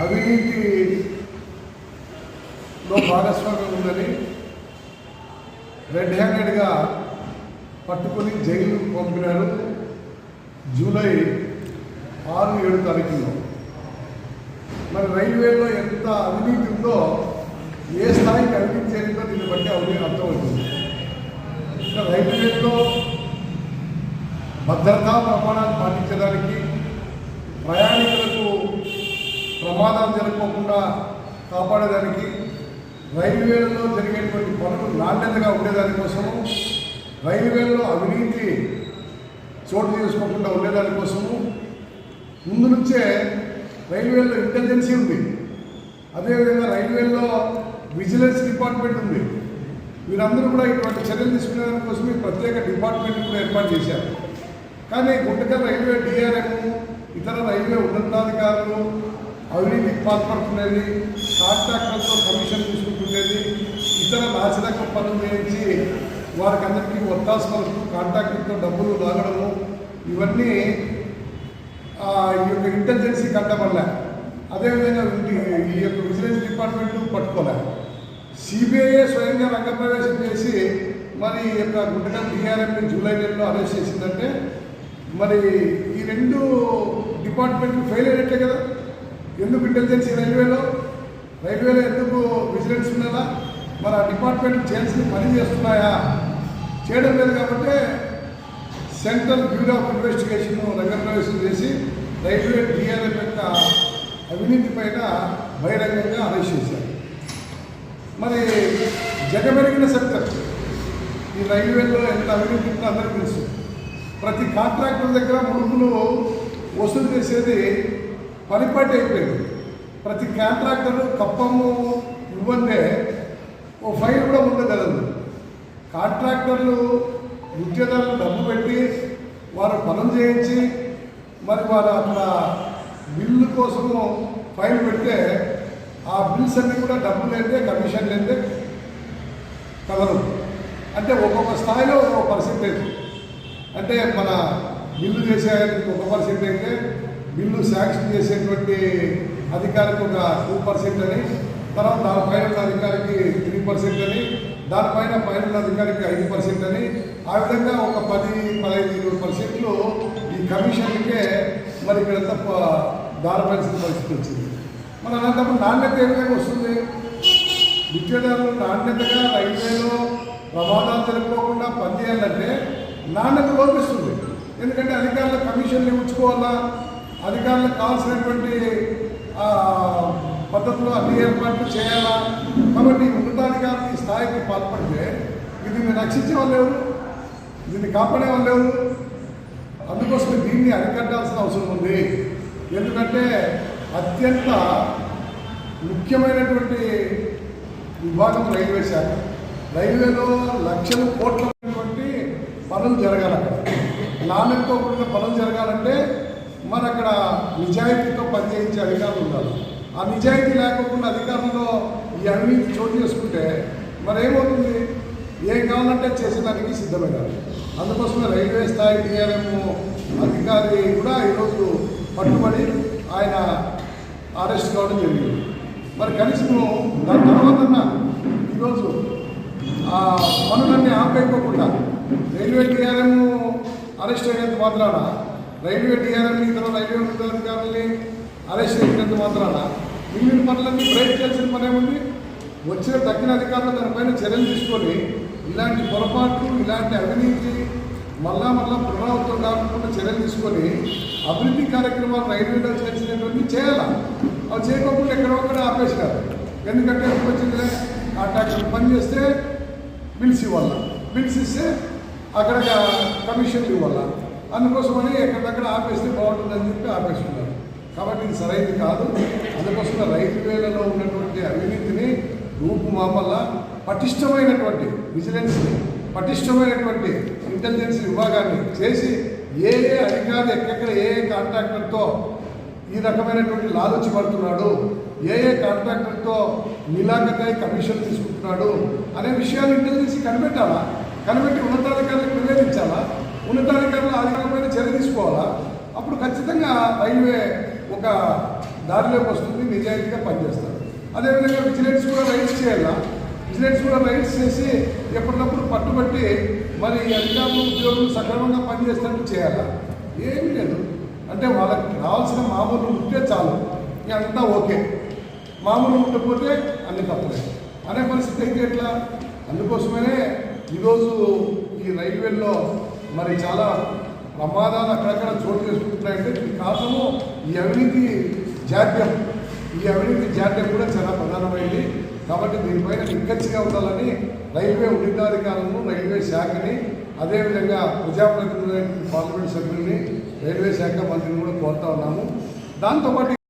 అవినీతిలో భాగస్వామ్యం ఉందని రెడ్ హ్యాండెడ్గా పట్టుకొని జైలు పంపినారు జూలై 6-7 తారీఖుల్లో. మరి రైల్వేలో ఎంత అవినీతి ఉందో, ఏ స్థాయికి అవినీతి జరిగిందో దీన్ని బట్టి అర్థమవుతుంది. ఇంకా రైల్వేలో భద్రతా ప్రమాణాలు పాటించడానికి, ప్రయాణికులకు ప్రమాదాలు జరగకుండా కాపాడేదానికి, రైల్వేలలో జరిగేటువంటి పనులు నాణ్యతగా ఉండేదానికోసము, రైల్వేలో అవినీతి చోటు చేసుకోకుండా ఉండేదానికోసము ముందు నుంచే రైల్వేలో ఇంటెలిజెన్సీ ఉంది. అదేవిధంగా రైల్వేలో విజిలెన్స్ డిపార్ట్మెంట్ ఉంది. వీరందరూ కూడా ఇటువంటి చర్యలు తీసుకునేదానికోసమే ప్రత్యేక డిపార్ట్మెంట్ కూడా ఏర్పాటు చేశారు. కానీ గుంటకల్ రైల్వే డిఆర్ఎం, ఇతర రైల్వే ఉన్నతాధికారులు అవినీతికి పాల్పడుతున్నది, కాంట్రాక్టర్లతో కమిషన్ తీసుకుంటున్నది, ఇతర నాశనక పనులు చేయించి వారికి అందరికీ ఒత్తాసు పలుకు కాంట్రాక్టర్తో డబ్బులు లాగడము, ఇవన్నీ ఈ యొక్క ఇంటెలిజెన్సీ కట్టబల్ల. అదేవిధంగా ఈ యొక్క విజిలెన్స్ డిపార్ట్మెంట్ పట్టుకోలే. సిబిఐ స్వయంగా రంగప్రవేశం చేసి మరి ఈ యొక్క గుంటకల్ డిఆర్ఎంని జూలై నెలలో అరెస్ట్ చేసిందంటే మరి ఈ రెండు డిపార్ట్మెంట్లు ఫెయిల్ అయినట్లే కదా. ఎందుకు ఇంటెలిజెన్సీ రైల్వేలో ఎందుకు విజిలెన్స్ ఉన్నదా? మరి ఆ డిపార్ట్మెంట్ చేయాల్సిన పని చేస్తున్నాయా? చేయడం లేదు. కాబట్టి సెంట్రల్ బ్యూరో ఆఫ్ ఇన్వెస్టిగేషన్ రంగప్రవేశం చేసి రైల్వే డిఆర్ఎం యొక్క అవినీతి పైన బహిరంగంగా అరెస్ట్ చేశారు. మరి జగమెరిగిన సెక్టర్ ఈ రైల్వేలో ఎంత అవినీతి ఉందో అందరికీ తెలుసు. ప్రతి కాంట్రాక్టర్ దగ్గర ముడుపులు వసూలు చేసేది పరిపాటి అయిపోయింది. ప్రతి కాంట్రాక్టర్ కప్పము ఇవ్వంటే ఓ ఫైల్ కూడా ఉండగలదు. కాంట్రాక్టర్లు ఉద్యోగాలను డబ్బు పెట్టి వారు పనులు చేయించి మరి వారు అక్కడ బిల్లు కోసము ఫైల్ పెడితే ఆ బిల్స్ అన్నీ కూడా డబ్బు లేదే, కమిషన్ లేదే కలరు. అంటే ఒక్కొక్క స్థాయిలో ఒక్కొక్క పర్సెంటేజ్. అంటే మన బిల్లు చేసే 1% అయితే బిల్లు శాంక్షన్ చేసేటువంటి అధికారికి ఒక 2% అని, తర్వాత దానిపైన ఉన్న అధికారికి 3% అని, దానిపైన పైన అధికారికి 5% అని, ఆ విధంగా ఒక 10-15% ఈ కమిషన్కే మరి ఇక్కడంతా దారపరిచిన పరిస్థితి వచ్చింది. మరి అలాంటప్పుడు నాణ్యత ఏ విధంగా వస్తుంది? విద్యార్థులు నాణ్యతగా రైల్వేలో ప్రమాదాలు జరగకుండా పనిచేయాలంటే నాణ్యత లోపిస్తుంది. ఎందుకంటే అధికారుల కమిషన్లు ఇవ్వుకోవాలా, అధికారులకు కావాల్సినటువంటి పద్ధతిలో అన్ని ఏర్పాట్లు చేయాలా. కాబట్టి ఉన్నతాధికారులు ఈ స్థాయికి పాల్పడితే దీన్ని రక్షించే వాళ్ళు ఎవరు? దీన్ని కాపాడే వాళ్ళు ఎవరు? అందుకోసమే దీన్ని అరికట్టాల్సిన అవసరం ఉంది. ఎందుకంటే అత్యంత ముఖ్యమైనటువంటి విభాగం రైల్వే శాఖ. రైల్వేలో లక్షల కోట్ల పనులు జరగాలి. అక్కడ నాణ్యతతో కూడిన పనులు జరగాలంటే మరి అక్కడ నిజాయితీతో పనిచేయించే అధికారులు ఉండాలి. ఆ నిజాయితీ లేకుండా అధికారులలో ఈ అవినీతి చోటు చేసుకుంటే మరి ఏమవుతుంది? ఏం కావాలంటే చేసేదానికి సిద్ధమైనారు. అందుకోసమే రైల్వే స్థాయి డిఆర్ఎం అధికారి కూడా ఈరోజు పట్టుబడి ఆయన అరెస్ట్ కావడం జరిగింది. మరి కనీసం దాని తర్వాత ఈరోజు ఆ పనులన్నీ ఆపేయకోకుండా రైల్వే డిఆర్ఎం అరెస్ట్ అయినంత మాత్రాన, రైల్వే డిఆర్ఎం ఇతర రైల్వే ఉన్నతాధికారులని అరెస్ట్ చేసినంత మాత్రాన మిగిలిన పనులన్నీ బ్రేక్ చేయాల్సిన పని ఏముంది? వచ్చిన తగ్గిన అధికారులు దానిపైన చర్యలు తీసుకొని ఇలాంటి పొరపాట్లు, ఇలాంటి అవినీతి మళ్ళా పునరావృతం కాకుండా చర్యలు తీసుకొని అభివృద్ధి కార్యక్రమాలు రైల్వేలో చేసినటువంటి చేయాలా. అవి చేయకుండా ఎక్కడొక్కడ ఆపేసినారు. ఎందుకంటే వచ్చింది కాంట్రాక్టర్ పని చేస్తే బిల్స్ ఇవ్వాలా, బిల్స్ ఇస్తే అక్కడ కమిషన్లు ఇవ్వాలా. అందుకోసమని ఎక్కడికక్కడ ఆపేస్తే బాగుంటుందని చెప్పి ఆపేస్తున్నారు. కాబట్టి ఇది సరైనది కాదు. అందుకోసమే రైల్వేలలో ఉన్నటువంటి అవినీతిని రూపుమాపల్లా పటిష్టమైనటువంటి విజిలెన్స్, పటిష్టమైనటువంటి ఇంటెలిజెన్స్ విభాగాన్ని చేసి ఏ అధికారి ఎక్కడెక్కడ ఏ కాంట్రాక్టర్తో ఈ రకమైనటువంటి లాలూచి పడుతున్నాడు, ఏ కాంట్రాక్టర్తో నిలాఖతై కమిషన్ తీసుకుంటున్నాడు అనే విషయాలు ఇంటెలిజెన్స్ కనిపెట్టాలా. కనిపెట్టి ఉన్నతాధికారులకు నివేదించాలా. ఉన్నతాధికారులు ఆ రకమైన చర్య తీసుకోవాలా. అప్పుడు ఖచ్చితంగా రైల్వే ఒక దారిలోకి వస్తుంది, నిజాయితీగా పనిచేస్తారు. అదేవిధంగా విజిలెన్స్ కూడా రైట్స్ చేయాలా, విజిలెన్స్ కూడా రైట్స్ చేసి ఎప్పటికప్పుడు పట్టుబట్టి మరి అధికారులు ఉద్యోగులు సక్రమంగా పనిచేసినట్టు చేయాలా. ఏమీ లేదు, అంటే వాళ్ళకి రావాల్సిన మామూలు ఉంటే చాలు, ఇక అంతా ఓకే. మామూలు ఉండకపోతే అన్ని తప్పలే అనే పరిస్థితి అయితే ఎట్లా? అందుకోసమే ఈరోజు ఈ రైల్వేల్లో మరి చాలా ప్రమాదాలు అక్కడక్కడ చోటు చేసుకుంటున్నాయంటే దీనికి కారణము ఈ అవినీతి జాడ్యం. ఈ అవినీతి జాడ్యం కూడా చాలా ప్రధానమైంది. కాబట్టి దీనిపైన నిక్కచ్చిగా ఉండాలని రైల్వే ఉన్నతాధికారులను, రైల్వే శాఖని, అదేవిధంగా ప్రజాప్రతినిధులైన పార్లమెంట్ సభ్యుల్ని, రైల్వే శాఖ మంత్రిని కూడా కోరుతా ఉన్నాము. దాంతోపాటు